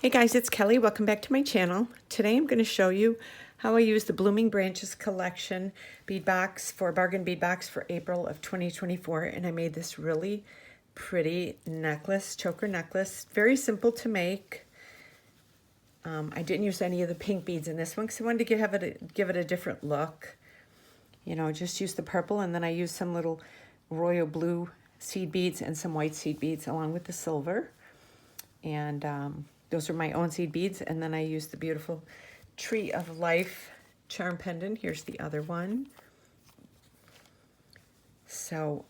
Hey guys, it's Kelly. Welcome back to my channel. Today I'm going to show you how I use the Blooming Branches collection bead box for bargain bead box for April of 2024, and I made this really pretty necklace, choker necklace. Very simple to make. I didn't use any of the pink beads in this one because I wanted to give it a different look. You know, just use the purple, and then I used some little royal blue seed beads and some white seed beads along with the silver. And those are my own seed beads, and then I used the beautiful Tree of Life charm pendant. Here's the other one. So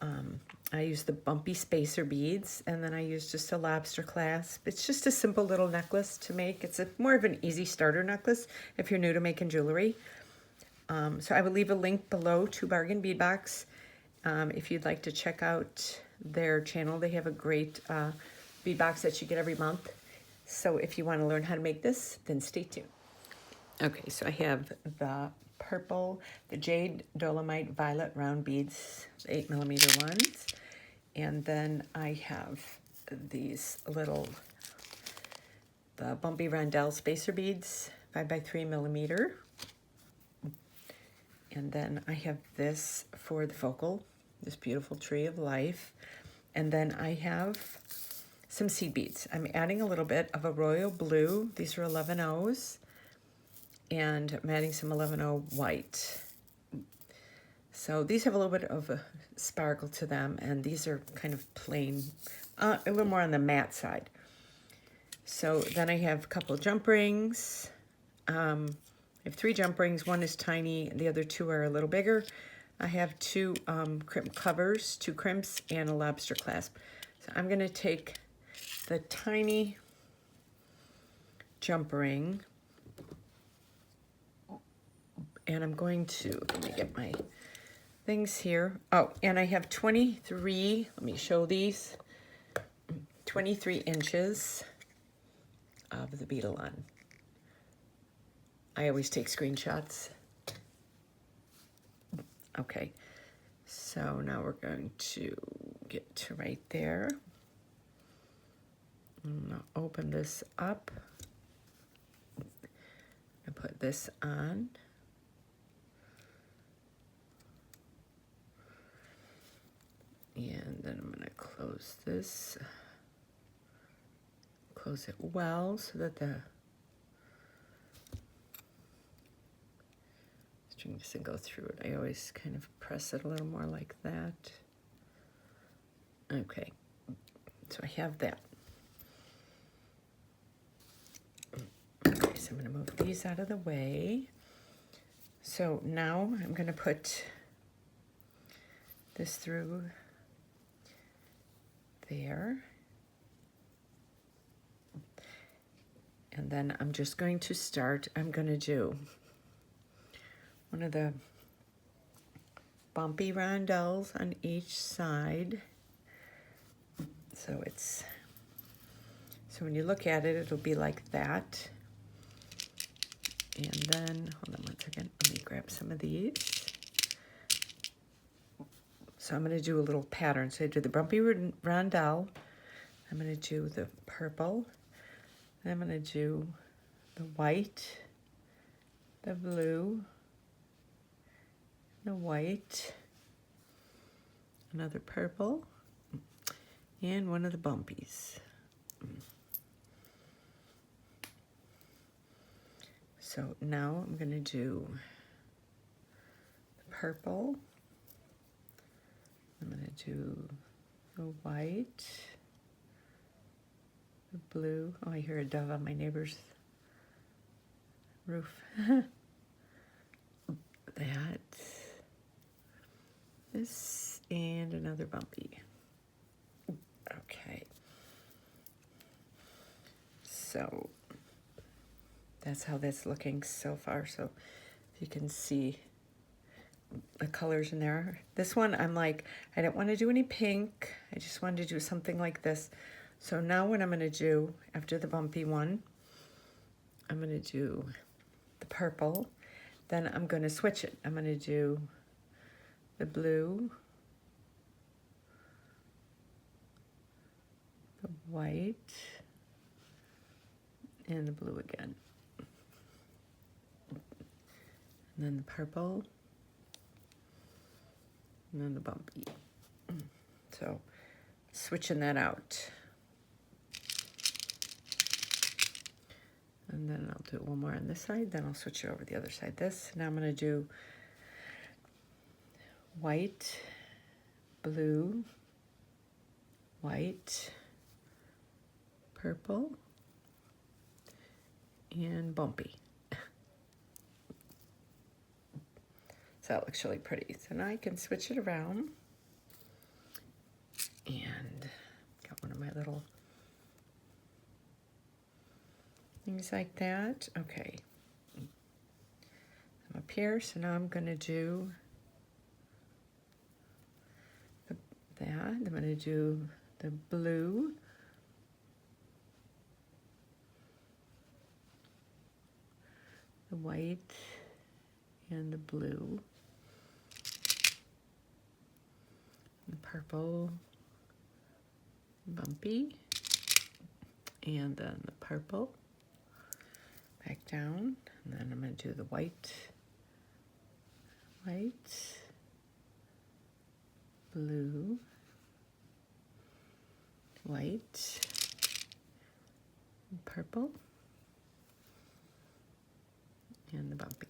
I used the bumpy spacer beads, and then I used just a lobster clasp. It's just a simple little necklace to make. It's more of an easy starter necklace if you're new to making jewelry. So I will leave a link below to Bargain Bead Box if you'd like to check out their channel. They have a great bead box that you get every month. So if you want to learn how to make this, then stay tuned. Okay, so I have the purple, the Jade Dolomite Violet round beads, 8mm ones. And then I have these little, the Bumpy Rondelle spacer beads, 5x3mm. And then I have this for the focal, this beautiful Tree of Life. And then I have some seed beads. I'm adding a little bit of a royal blue. These are 11-0s. And I'm adding some 11-0 white. So these have a little bit of a sparkle to them, and these are kind of plain, a little more on the matte side. So then I have a couple of jump rings. I have 3 jump rings. One is tiny, the other 2 are a little bigger. I have 2 crimp covers, 2 crimps, and a lobster clasp. So I'm going to take the tiny jump ring, and I'm going to, let me get my things here. Oh, and I have 23, let me show these, 23 inches of the beadle on. I always take screenshots. Okay, so now we're going to get to right there. I'm gonna open this up and put this on. And then I'm gonna close this, close it well so that the string doesn't go through it. I always kind of press it a little more like that. Okay, so I have that. Okay, so I'm going to move these out of the way. So now I'm going to put this through there. And then I'm just going to start, I'm going to do one of the bumpy rondelles on each side. So it's, so when you look at it, it'll be like that. And then, hold on one second, let me grab some of these. So I'm going to do a little pattern. So I do the bumpy rondelle, I'm going to do the purple, and I'm going to do the white, the blue, the white, another purple, and one of the bumpies. So now I'm going to do the purple, I'm going to do the white, the blue. Oh, I hear a dove on my neighbor's roof. That. This and another bumpy. Okay. So that's how that's looking so far. So if you can see the colors in there. This one, I'm like, I don't want to do any pink. I just wanted to do something like this. So now what I'm going to do after the bumpy one, I'm going to do the purple. Then I'm going to switch it. I'm going to do the blue, the white, and the blue again. And then the purple, and then the bumpy. So switching that out. And then I'll do one more on this side, then I'll switch it over to the other side. This, now I'm going to do white, blue, white, purple, and bumpy. So that looks really pretty. So now I can switch it around. And got one of my little things like that. Okay. I'm up here, so now I'm going to do that. I'm going to do the blue, the white, and the blue, the purple, bumpy, and then the purple, back down, and then I'm going to do the white, white, blue, white, purple, and the bumpy.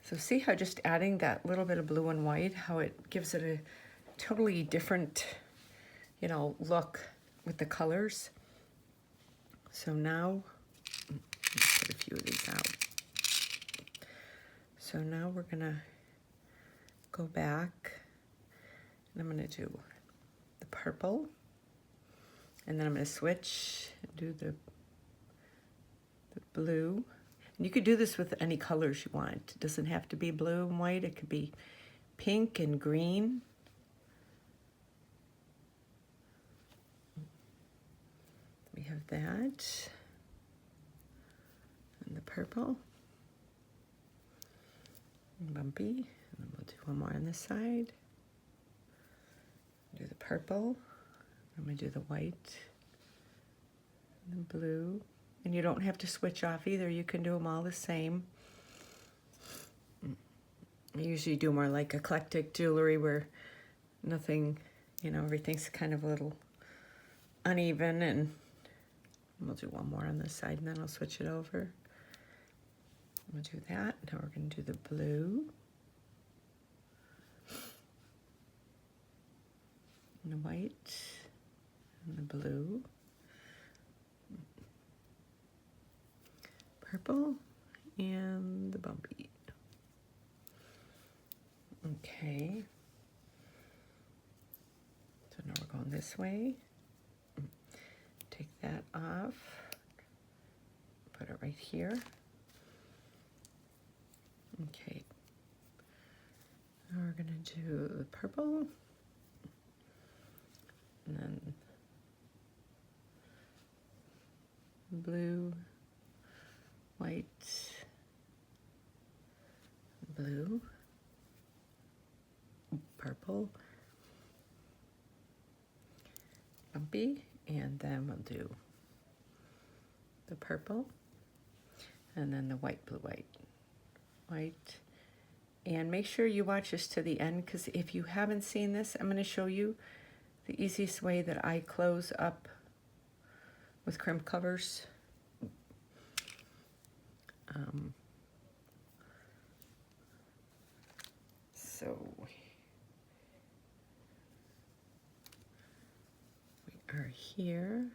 So see how just adding that little bit of blue and white, how it gives it a totally different, you know, look with the colors. So now, let's put a few of these out. So now we're gonna go back, and I'm gonna do the purple, and then I'm gonna switch and do the blue. And you could do this with any colors you want. It doesn't have to be blue and white. It could be pink and green. We have that. And the purple. And bumpy. And then we'll do one more on this side. Do the purple. I'm going to do the white. And the blue. And you don't have to switch off either. You can do them all the same. I usually do more like eclectic jewelry where nothing, you know, everything's kind of a little uneven. And we'll do one more on this side and then I'll switch it over. We'll do that. Now we're going to do the blue. And the white. And the blue. Purple and the bumpy. Okay. So now we're going this way. Take that off. Put it right here. Okay. Now we're going to do the purple. And then blue. White, blue, purple, bumpy, and then we'll do the purple, and then the white, blue, white, white. And make sure you watch this to the end, because if you haven't seen this, I'm going to show you the easiest way that I close up with crimp covers. So we are here.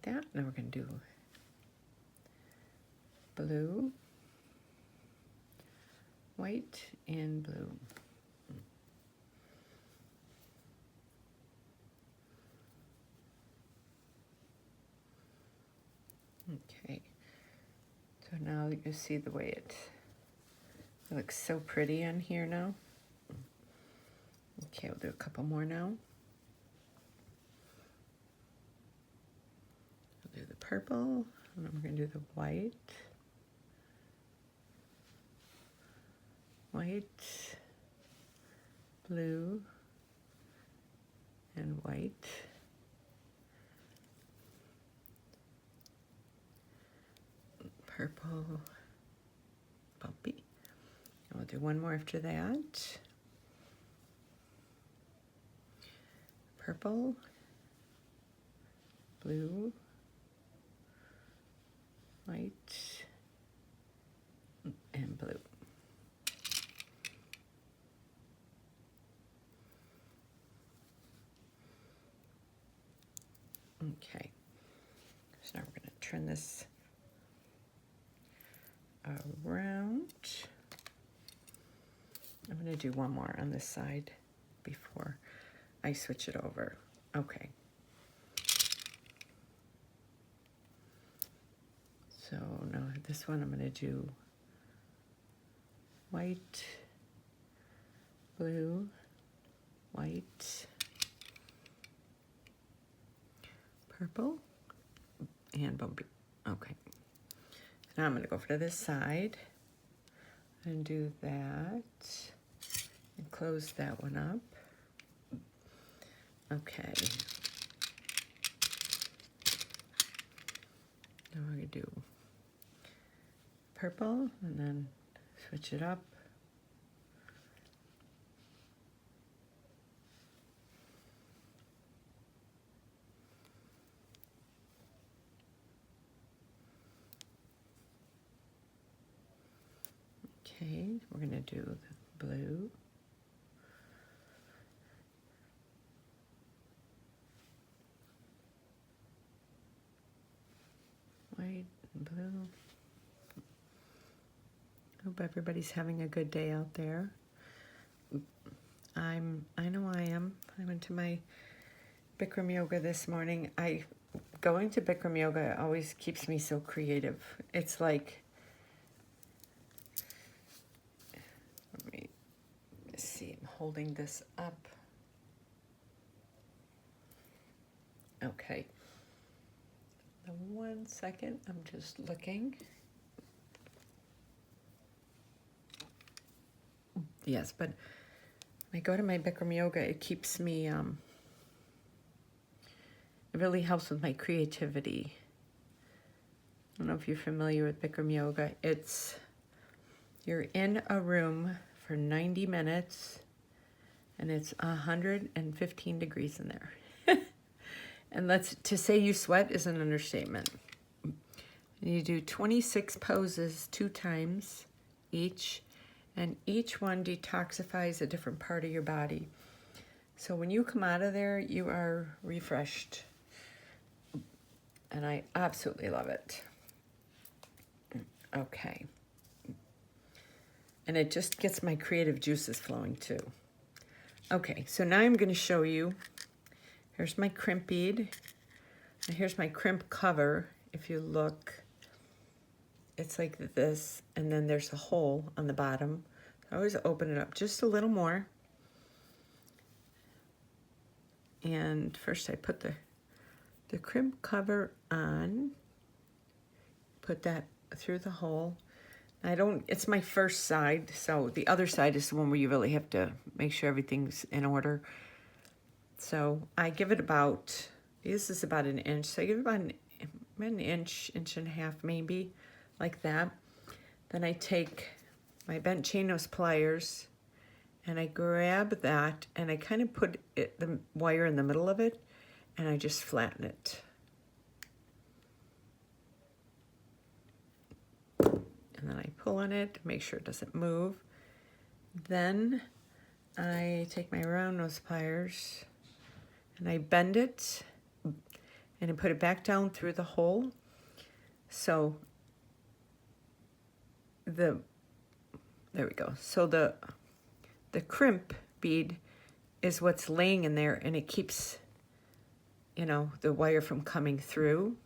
that. Now we're going to do blue, white, and blue. Okay, so now you see the way it looks so pretty on here now. Okay, we'll do a couple more now. We'll do the purple, and then we're going to do the white, blue, and white. Purple, bumpy. And we'll do one more after that. Purple, blue, white, and blue. Okay, so now we're going to turn this around. I'm going to do one more on this side before I switch it over. Okay. So now this one I'm going to do white, blue, white, purple, and bumpy. Okay. Now I'm going to go over to this side and do that and close that one up. Okay. Now we're going to do purple and then switch it up. Okay, we're going to do the blue. White and blue. Hope everybody's having a good day out there. I know I am. I went to my Bikram yoga this morning. Going to Bikram yoga always keeps me so creative. It's like, let me see, I'm holding this up. Okay. Now 1 second, I'm just looking. Yes, but when I go to my Bikram yoga, it keeps me, it really helps with my creativity. I don't know if you're familiar with Bikram yoga. You're in a room for 90 minutes and it's 115 degrees in there. And to say you sweat is an understatement. And you do 26 poses 2 times each, and each one detoxifies a different part of your body. So when you come out of there, you are refreshed. And I absolutely love it. Okay. And it just gets my creative juices flowing too. Okay, so now I'm going to show you. Here's my crimp bead, and here's my crimp cover. If you look, it's like this, and then there's a hole on the bottom. I always open it up just a little more. And first I put the crimp cover on, put that through the hole. It's my first side, so the other side is the one where you really have to make sure everything's in order. So I give it about, this is about 1 inch, so I give it about an inch, inch and a half maybe, like that. Then I take my bent chain nose pliers and I grab that and I kind of put the wire in the middle of it and I just flatten it. And then I pull on it, make sure it doesn't move. Then I take my round nose pliers and I bend it, and I put it back down through the hole. So there we go. So the crimp bead is what's laying in there, and it keeps, you know, the wire from coming through.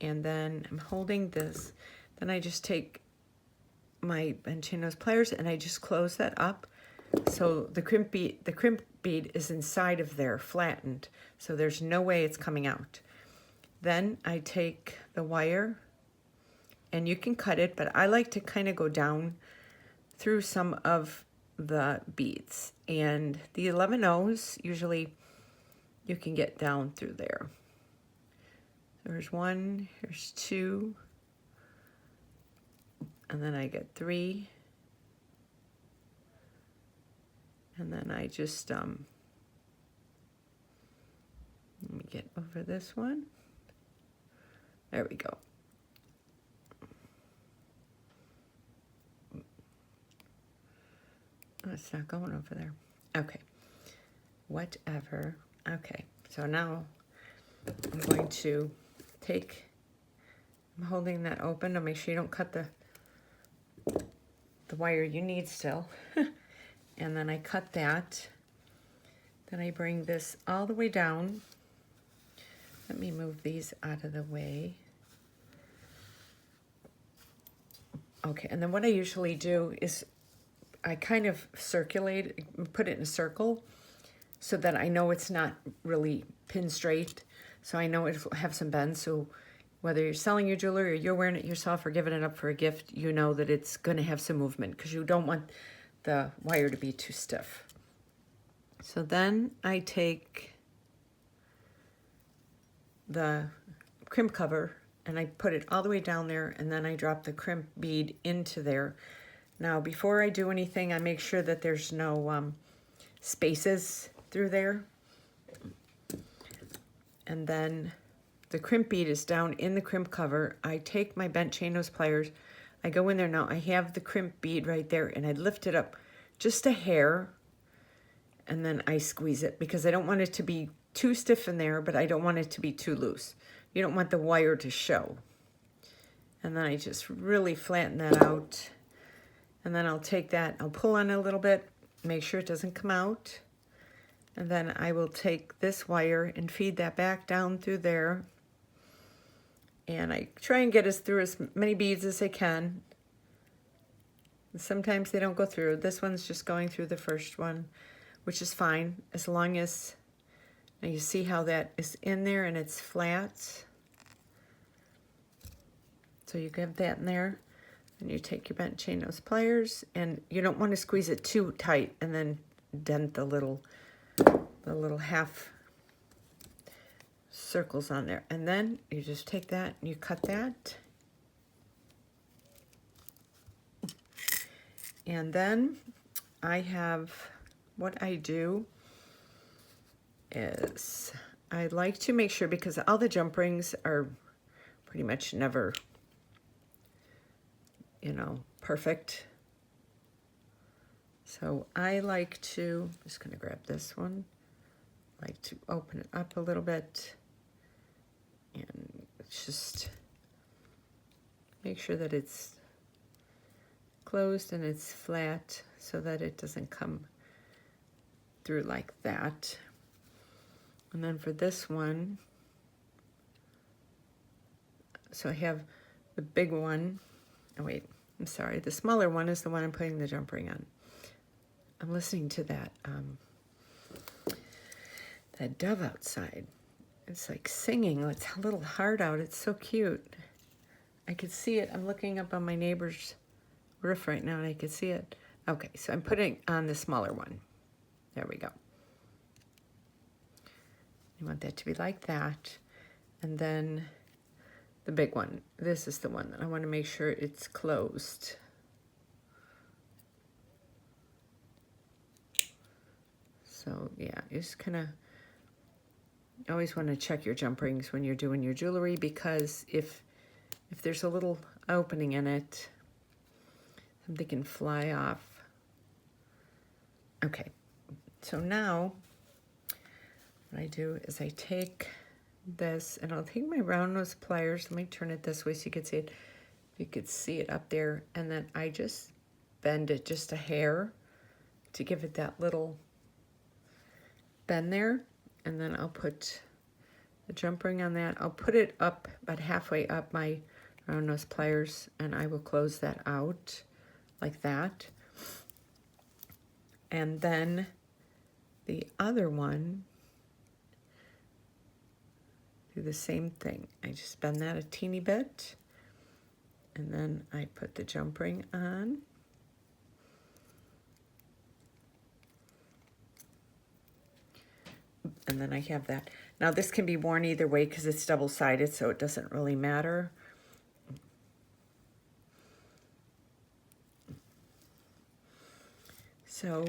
And then I'm holding this. Then I just take my BNJewelry pliers and I just close that up. So the crimp bead is inside of there, flattened. So there's no way it's coming out. Then I take the wire, and you can cut it, but I like to kind of go down through some of the beads. And the 11 O's, usually you can get down through there. There's 1, here's 2, and then I get 3, and then I just, let me get over this one. There we go. Oh, it's not going over there. Okay, whatever. Okay, so now I'm going to I'm holding that open to make sure you don't cut the wire you need still. And then I cut that. Then I bring this all the way down. Let me move these out of the way. Okay, and then what I usually do is I kind of circulate, put it in a circle so that I know it's not really pin straight. So I know it'll have some bends. So whether you're selling your jewelry or you're wearing it yourself or giving it up for a gift, you know that it's going to have some movement because you don't want the wire to be too stiff. So then I take the crimp cover and I put it all the way down there, and then I drop the crimp bead into there. Now, before I do anything, I make sure that there's no spaces through there. And then the crimp bead is down in the crimp cover. I take my bent chain nose pliers. I go in there now. I have the crimp bead right there, and I lift it up just a hair, and then I squeeze it because I don't want it to be too stiff in there, but I don't want it to be too loose. You don't want the wire to show. And then I just really flatten that out. And then I'll take that, I'll pull on it a little bit, make sure it doesn't come out. And then I will take this wire and feed that back down through there. And I try and get us through as many beads as I can. Sometimes they don't go through. This one's just going through the first one, which is fine, as long as, now you see how that is in there and it's flat. So you get that in there. And you take your bent chain nose pliers, and you don't want to squeeze it too tight and then dent the little half circles on there. And then you just take that and you cut that. And then I have, what I do is I like to make sure, because all the jump rings are pretty much never, you know, perfect. So I like to, I'm just going to grab this one, like to open it up a little bit and just make sure that it's closed and it's flat so that it doesn't come through like that. And then for this one, so I have the big one. Oh wait, I'm sorry. The smaller one is the one I'm putting the jump ring on. I'm listening to that that dove outside. It's like singing. It's a little hard out. It's so cute. I could see it. I'm looking up on my neighbor's roof right now and I could see it. Okay, so I'm putting on the smaller one. There we go. You want that to be like that. And then the big one. This is the one that I want to make sure it's closed. So yeah, just kind of always want to check your jump rings when you're doing your jewelry, because if there's a little opening in it, something can fly off. Okay, so now what what I do is I take this, and I'll take my round nose pliers. Let me turn it this way so you can see it. You could see it up there, and then I just bend it just a hair to give it that little bend there, and then I'll put the jump ring on that. I'll put it up about halfway up my round nose pliers, and I will close that out like that. And then the other one, do the same thing. I just bend that a teeny bit, and then I put the jump ring on. And then I have that. Now this can be worn either way because it's double-sided, so it doesn't really matter. So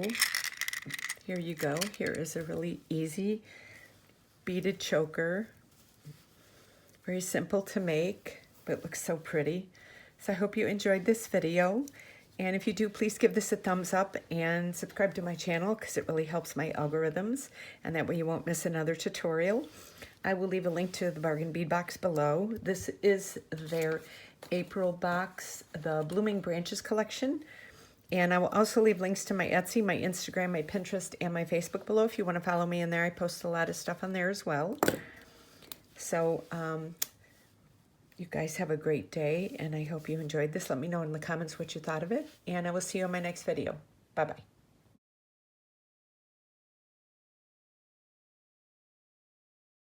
here you go. Here is a really easy beaded choker. Very simple to make, but looks so pretty. So I hope you enjoyed this video. And if you do, please give this a thumbs up and subscribe to my channel because it really helps my algorithms, and that way you won't miss another tutorial. I will leave a link to the bargain bead box below. This is their April box, the Blooming Branches collection. And I will also leave links to my Etsy, my Instagram, my Pinterest, and my Facebook below if you want to follow me in there. I post a lot of stuff on there as well. So, you guys have a great day, and I hope you enjoyed this. Let me know in the comments what you thought of it, and I will see you on my next video. Bye-bye.